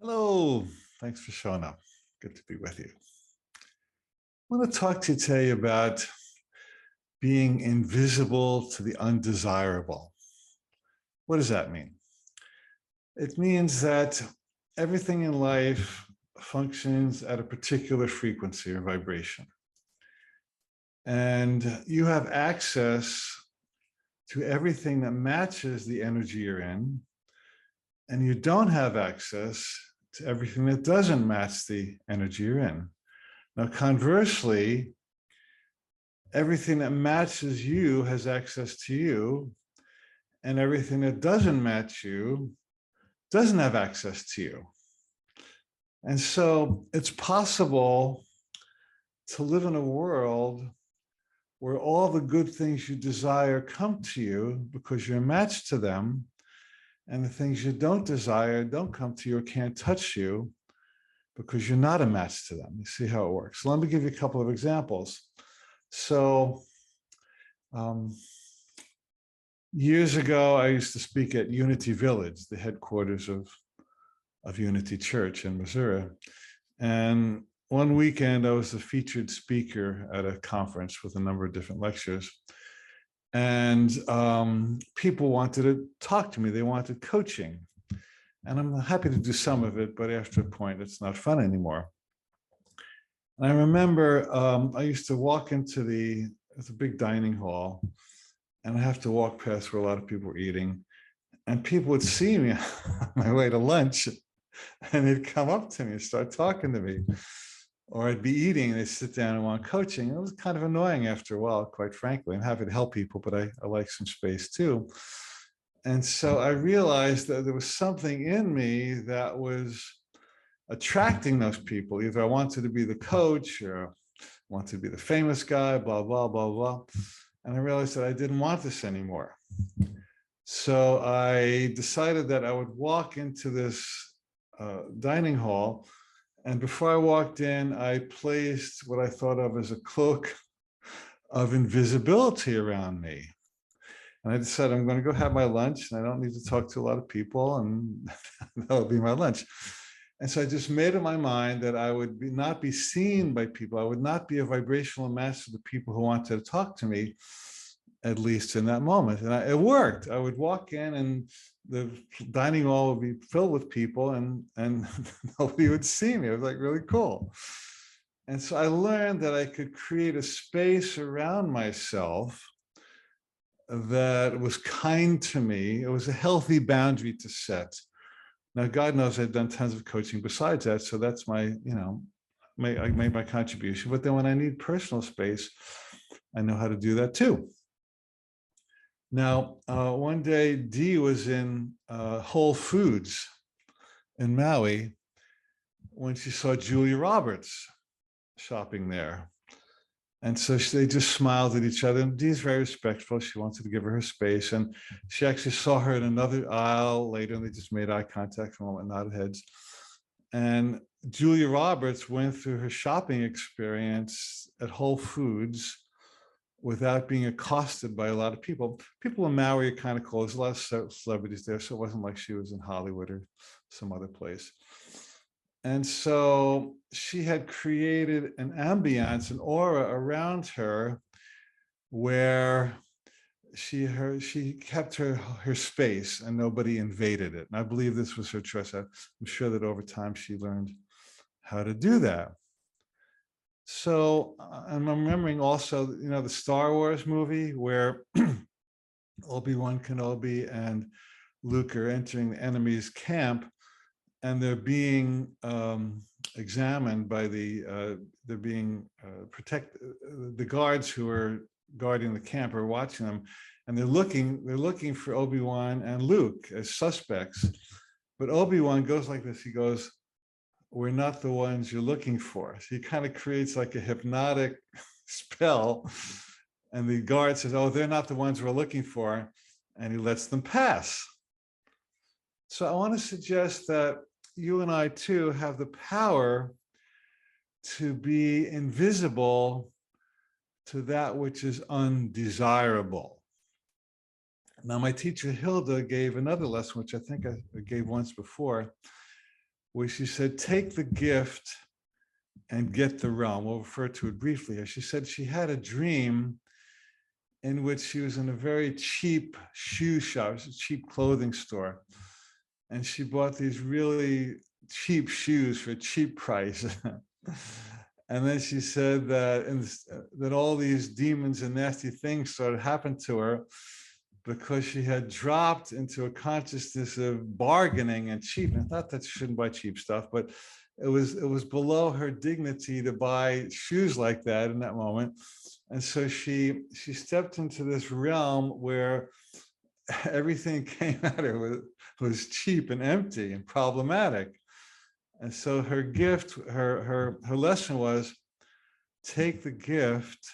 Hello, thanks for showing up. Good to be with you. I want to talk to you today about being invisible to the undesirable. What does that mean? It means that everything in life functions at a particular frequency or vibration. And you have access to everything that matches the energy you're in, and you don't have access to everything that doesn't match the energy you're in. Now, conversely, everything that matches you has access to you, and everything that doesn't match you doesn't have access to you. And so it's possible to live in a world where all the good things you desire come to you because you're matched to them, and the things you don't desire don't come to you or can't touch you because you're not a match to them. You see how it works. So let me give you a couple of examples. So years ago, I used to speak at Unity Village, the headquarters of Unity Church in Missouri. And one weekend, I was the featured speaker at a conference with a number of different lectures. And people wanted to talk to me. They wanted coaching. And I'm happy to do some of it, but after a point, it's not fun anymore. And I remember I used to walk into it's a big dining hall, and I have to walk past where a lot of people were eating, and people would see me on my way to lunch, and they'd come up to me and start talking to me. Or I'd be eating, and they'd sit down and want coaching. It was kind of annoying after a while, quite frankly. I'm happy to help people, but I like some space too. And so I realized that there was something in me that was attracting those people. Either I wanted to be the coach or wanted to be the famous guy, blah, blah, blah, blah. And I realized that I didn't want this anymore. So I decided that I would walk into this dining hall. And before I walked in, I placed what I thought of as a cloak of invisibility around me. And I decided I'm going to go have my lunch, and I don't need to talk to a lot of people, and that'll be my lunch. And so I just made up my mind that I would not be seen by people. I would not be a vibrational match to the people who wanted to talk to me, at least in that moment. And it worked. I would walk in, and the dining hall would be filled with people, and nobody would see me. It was like really cool. And so I learned that I could create a space around myself that was kind to me. It was a healthy boundary to set. Now, God knows I've done tons of coaching besides that, so that's I made my contribution. But then when I need personal space, I know how to do that too. Now, one day, Dee was in Whole Foods in Maui when she saw Julia Roberts shopping there. And so they just smiled at each other. And Dee's very respectful. She wanted to give her space. And she actually saw her in another aisle later, and they just made eye contact for a moment, nodded heads. And Julia Roberts went through her shopping experience at Whole Foods without being accosted by a lot of people. People in Maui are kind of cool. There's a lot of celebrities there, so it wasn't like she was in Hollywood or some other place. And so she had created an ambiance, an aura around her where she kept her space and nobody invaded it. And I believe this was her choice. I'm sure that over time she learned how to do that. So I'm remembering also, the Star Wars movie where Obi-Wan Kenobi and Luke are entering the enemy's camp, and they're being examined by they're being protected. The guards who are guarding the camp are watching them, and they're looking for Obi-Wan and Luke as suspects. But Obi-Wan goes like this. He goes, "We're not the ones you're looking for." So he kind of creates like a hypnotic spell. And the guard says, "Oh, they're not the ones we're looking for." And he lets them pass. So I want to suggest that you and I too have the power to be invisible to that which is undesirable. Now, my teacher Hilda gave another lesson, which I think I gave once before, where she said, take the gift and get the realm. We'll refer to it briefly. She said she had a dream in which she was in a very cheap shoe shop, a cheap clothing store. And she bought these really cheap shoes for a cheap price. And then she said that all these demons and nasty things started happening to her because she had dropped into a consciousness of bargaining and cheapness. Not that she shouldn't buy cheap stuff, but it was below her dignity to buy shoes like that in that moment. And so she stepped into this realm where everything came at her was cheap and empty and problematic. And so her gift, her lesson was, take the gift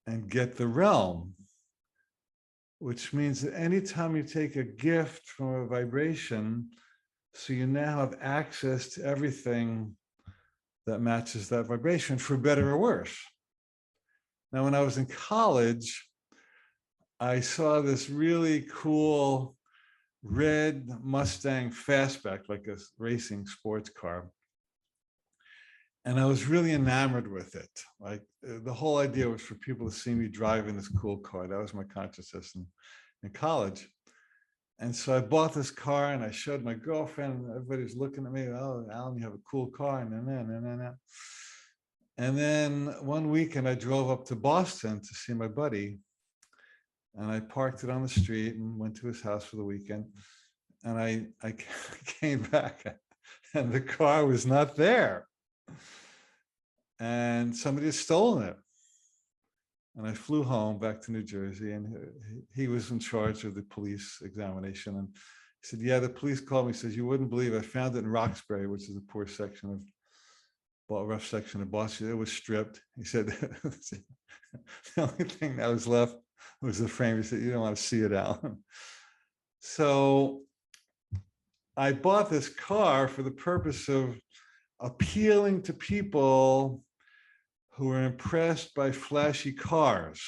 and get the realm, which means that anytime you take a gift from a vibration, so you now have access to everything that matches that vibration, for better or worse. Now, when I was in college, I saw this really cool red Mustang Fastback, like a racing sports car. And I was really enamored with it. Like the whole idea was for people to see me driving this cool car. That was my consciousness in college. And so I bought this car and I showed my girlfriend, and everybody's looking at me, oh, Alan, you have a cool car. And then one weekend I drove up to Boston to see my buddy. And I parked it on the street and went to his house for the weekend. And I came back and the car was not there. And somebody had stolen it. And I flew home back to New Jersey, and he was in charge of the police examination. And he said, yeah, the police called me, says, you wouldn't believe, I found it in Roxbury, which is a poor section of, rough section of Boston. It was stripped. He said, the only thing that was left was the frame. He said, you don't want to see it, Alan. So I bought this car for the purpose of appealing to people who were impressed by flashy cars.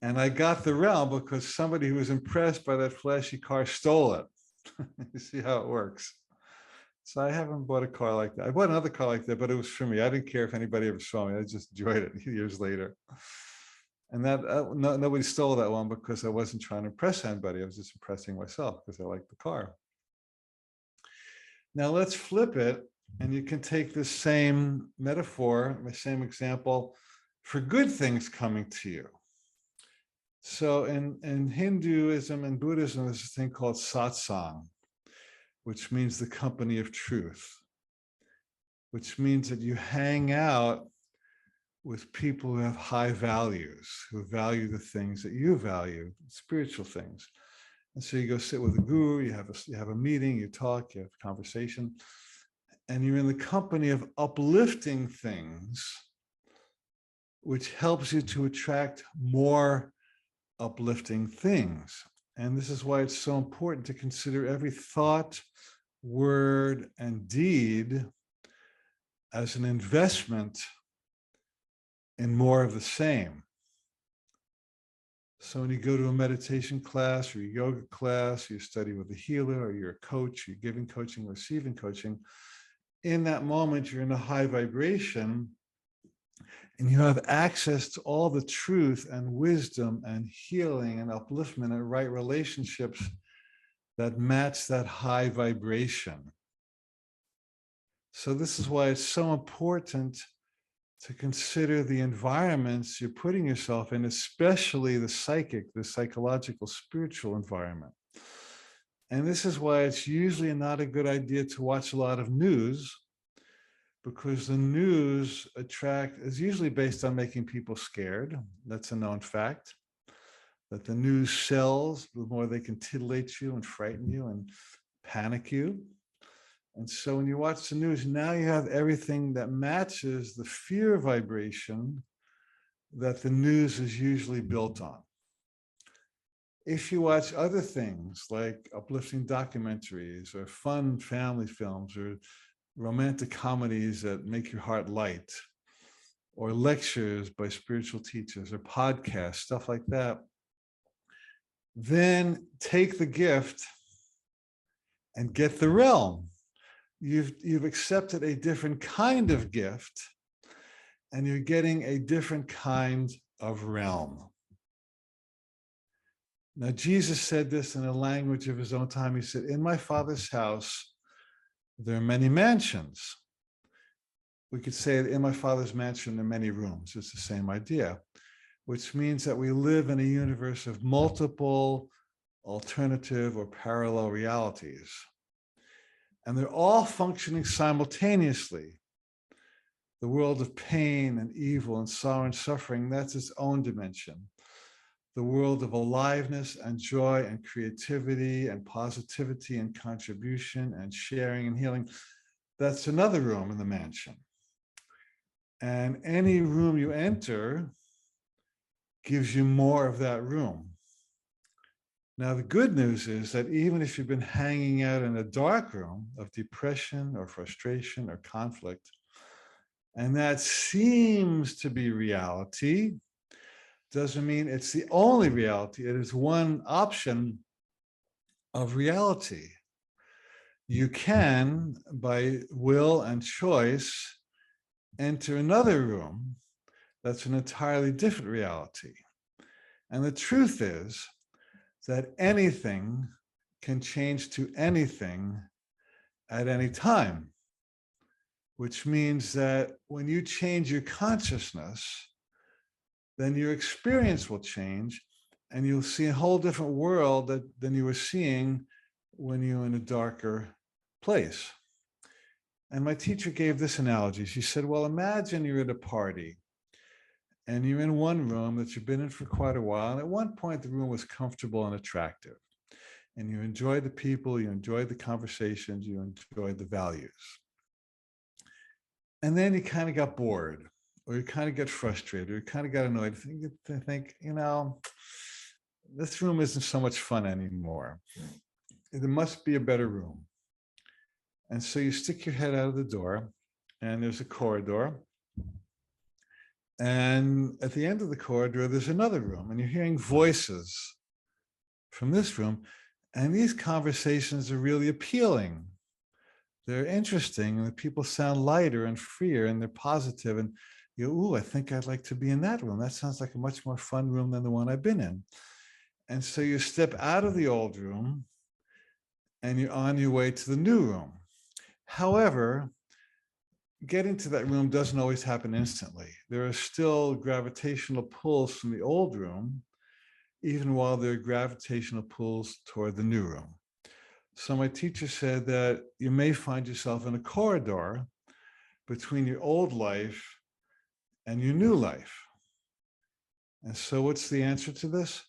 And I got the realm because somebody who was impressed by that flashy car stole it. You see how it works. So I haven't bought a car like that. I bought another car like that, but it was for me. I didn't care if anybody ever saw me. I just enjoyed it years later. And that nobody stole that one because I wasn't trying to impress anybody. I was just impressing myself because I liked the car. Now let's flip it, and you can take this same metaphor, the same example, for good things coming to you. So in Hinduism and Buddhism, there's a thing called satsang, which means the company of truth, which means that you hang out with people who have high values, who value the things that you value, spiritual things. And so you go sit with a guru, you have a meeting, you talk, you have a conversation, and you're in the company of uplifting things, which helps you to attract more uplifting things. And this is why it's so important to consider every thought, word, and deed as an investment in more of the same. So when you go to a meditation class or a yoga class, you study with a healer, or you're a coach, you're giving coaching, receiving coaching, in that moment, you're in a high vibration and you have access to all the truth and wisdom and healing and upliftment and right relationships that match that high vibration. So this is why it's so important to consider the environments you're putting yourself in, especially the psychic, the psychological, spiritual environment. And this is why it's usually not a good idea to watch a lot of news, because the news is usually based on making people scared. That's a known fact, that the news sells the more they can titillate you and frighten you and panic you. And so when you watch the news, now you have everything that matches the fear vibration that the news is usually built on. If you watch other things like uplifting documentaries or fun family films or romantic comedies that make your heart light, or lectures by spiritual teachers or podcasts, stuff like that, then take the gift and get the realm. You've accepted a different kind of gift, and you're getting a different kind of realm. Now, Jesus said this in the language of his own time. He said, in my Father's house, there are many mansions. We could say that in my Father's mansion, there are many rooms. It's the same idea, which means that we live in a universe of multiple alternative or parallel realities. And they're all functioning simultaneously. The world of pain and evil and sorrow and suffering, that's its own dimension. The world of aliveness and joy and creativity and positivity and contribution and sharing and healing, that's another room in the mansion. And any room you enter gives you more of that room. Now, the good news is that even if you've been hanging out in a dark room of depression or frustration or conflict, and that seems to be reality, doesn't mean it's the only reality. It is one option of reality. You can, by will and choice, enter another room that's an entirely different reality. And the truth is that anything can change to anything at any time, which means that when you change your consciousness, then your experience will change and you'll see a whole different world than you were seeing when you were in a darker place. And my teacher gave this analogy. She said, well, imagine you're at a party and you're in one room that you've been in for quite a while. And at one point, the room was comfortable and attractive. And you enjoyed the people, you enjoyed the conversations, you enjoyed the values. And then you kind of got bored, or you kind of get frustrated, or you kind of got annoyed. You think, you know, this room isn't so much fun anymore. There must be a better room. And so you stick your head out of the door, and there's a corridor. And at the end of the corridor, there's another room, and you're hearing voices from this room. And these conversations are really appealing. They're interesting, and the people sound lighter and freer, and they're positive. And you go, ooh, I think I'd like to be in that room. That sounds like a much more fun room than the one I've been in. And so you step out of the old room, and you're on your way to the new room. However, getting to that room doesn't always happen instantly. There are still gravitational pulls from the old room, even while there are gravitational pulls toward the new room. So my teacher said that you may find yourself in a corridor between your old life and your new life. And so what's the answer to this?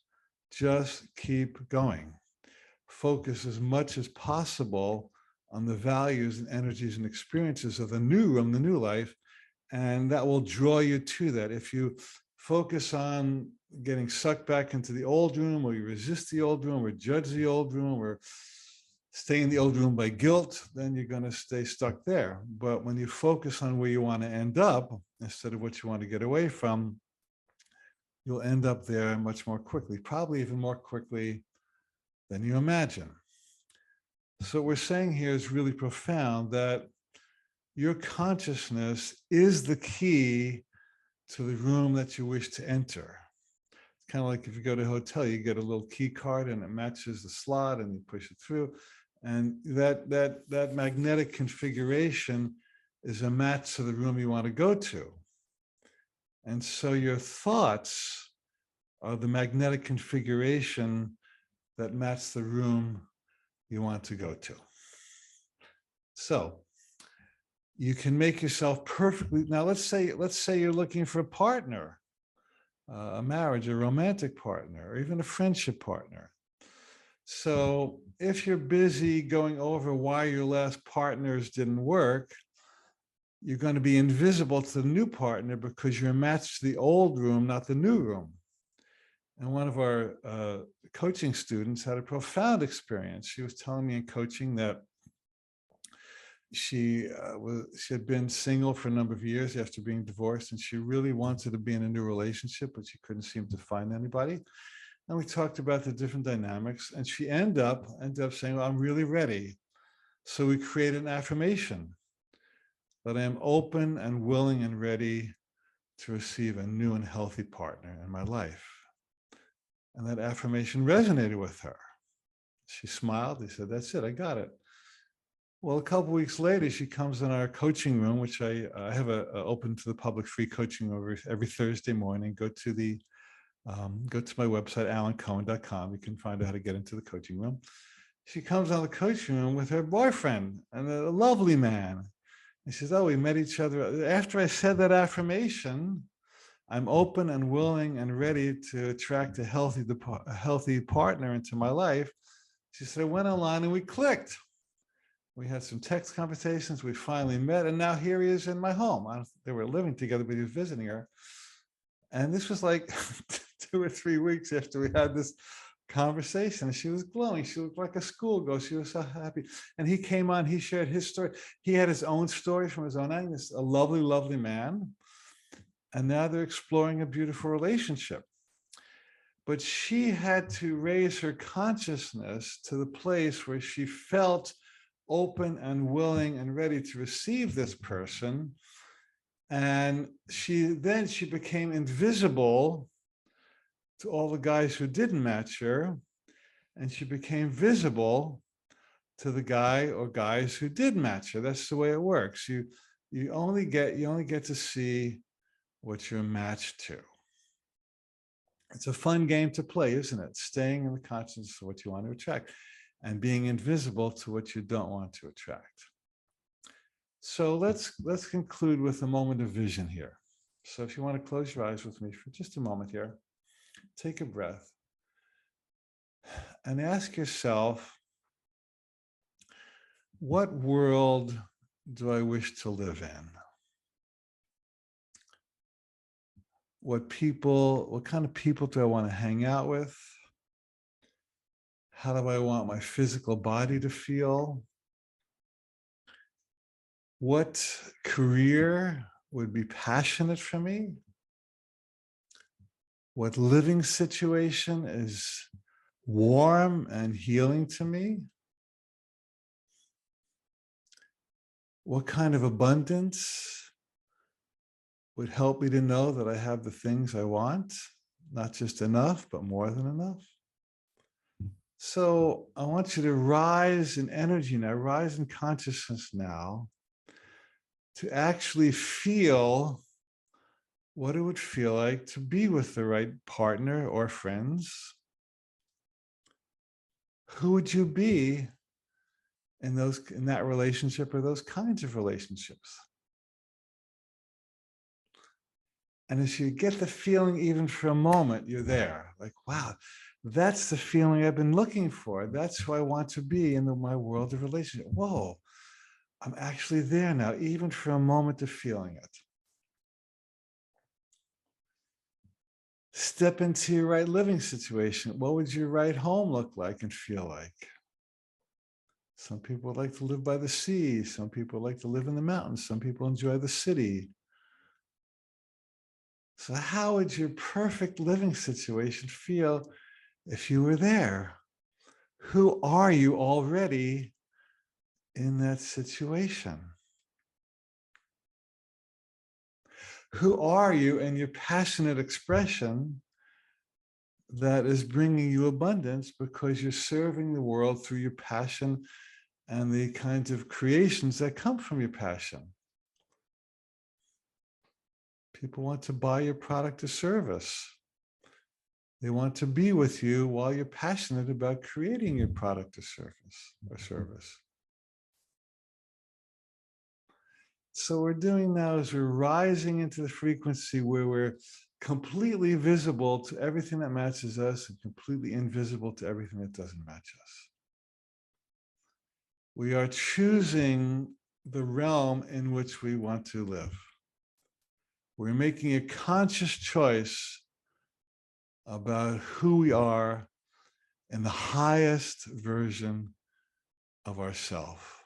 Just keep going. Focus as much as possible on the values and energies and experiences of the new room, the new life, and that will draw you to that. If you focus on getting sucked back into the old room, or you resist the old room, or judge the old room, or stay in the old room by guilt, then you're going to stay stuck there. But when you focus on where you want to end up instead of what you want to get away from, you'll end up there much more quickly, probably even more quickly than you imagine. So what we're saying here is really profound, that your consciousness is the key to the room that you wish to enter. It's kind of like if you go to a hotel, you get a little key card and it matches the slot and you push it through. And that magnetic configuration is a match to the room you want to go to. And so your thoughts are the magnetic configuration that match the room you want to go to. So you can make yourself perfectly. Now, let's say you're looking for a partner, a marriage, a romantic partner, or even a friendship partner. So if you're busy going over why your last partners didn't work, you're going to be invisible to the new partner because you're matched to the old room, not the new room. And one of our coaching students had a profound experience. She was telling me in coaching that she had been single for a number of years after being divorced, and she really wanted to be in a new relationship, but she couldn't seem to find anybody. And we talked about the different dynamics, and she ended up saying, well, I'm really ready. So we create an affirmation that I am open and willing and ready to receive a new and healthy partner in my life. And that affirmation resonated with her. She smiled. He said, that's it, I got it. Well, a couple of weeks later, she comes in our coaching room, which I have a open to the public free coaching every Thursday morning. Go to my website, alancohen.com. You can find out how to get into the coaching room. She comes on the coaching room with her boyfriend, and a lovely man. He says, oh, we met each other. After I said that affirmation, I'm open and willing and ready to attract a healthy partner into my life. She said, I went online and we clicked. We had some text conversations. We finally met. And now here he is in my home. They were living together, but he was visiting her. And this was like 2 or 3 weeks after we had this conversation. She was glowing. She looked like a schoolgirl. She was so happy. And he came on, he shared his story. He had his own story from his own angle. A lovely, lovely man. And now they're exploring a beautiful relationship. But she had to raise her consciousness to the place where she felt open and willing and ready to receive this person. And she became invisible to all the guys who didn't match her, and she became visible to the guy or guys who did match her. That's the way it works. You only get to see what you're matched to. It's a fun game to play, isn't it? Staying in the consciousness of what you want to attract and being invisible to what you don't want to attract. So let's conclude with a moment of vision here. So if you want to close your eyes with me for just a moment here, take a breath and ask yourself, what world do I wish to live in? What kind of people do I want to hang out with? How do I want my physical body to feel? What career would be passionate for me? What living situation is warm and healing to me? What kind of abundance would help me to know that I have the things I want? Not just enough, but more than enough. So I want you to rise in energy now, rise in consciousness now, to actually feel what it would feel like to be with the right partner or friends. Who would you be in that relationship or those kinds of relationships? And as you get the feeling, even for a moment, you're there. Like, wow, that's the feeling I've been looking for. That's who I want to be in my world of relationship. Whoa, I'm actually there now, even for a moment of feeling it. Step into your right living situation. What would your right home look like and feel like? Some people like to live by the sea. Some people like to live in the mountains. Some people enjoy the city. So how would your perfect living situation feel if you were there? Who are you already in that situation? Who are you in your passionate expression that is bringing you abundance because you're serving the world through your passion and the kinds of creations that come from your passion? People want to buy your product or service. They want to be with you while you're passionate about creating your product or service. So what we're doing now is we're rising into the frequency where we're completely visible to everything that matches us and completely invisible to everything that doesn't match us. We are choosing the realm in which we want to live. We're making a conscious choice about who we are in the highest version of ourself.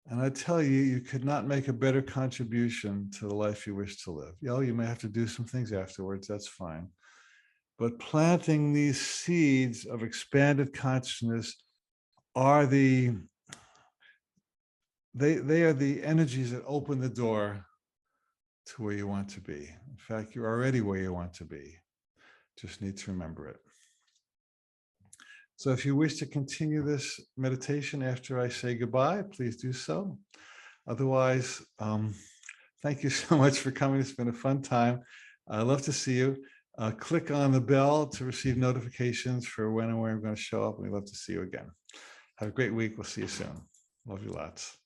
And I tell you, you could not make a better contribution to the life you wish to live. You know, you may have to do some things afterwards, that's fine. But planting these seeds of expanded consciousness are they are the energies that open the door to where you want to be. In fact, you're already where you want to be. Just need to remember it. So if you wish to continue this meditation after I say goodbye, please do so. Otherwise, thank you so much for coming. It's been a fun time. I love to see you. Click on the bell to receive notifications for when and where I'm going to show up. We'd love to see you again. Have a great week. We'll see you soon. Love you lots.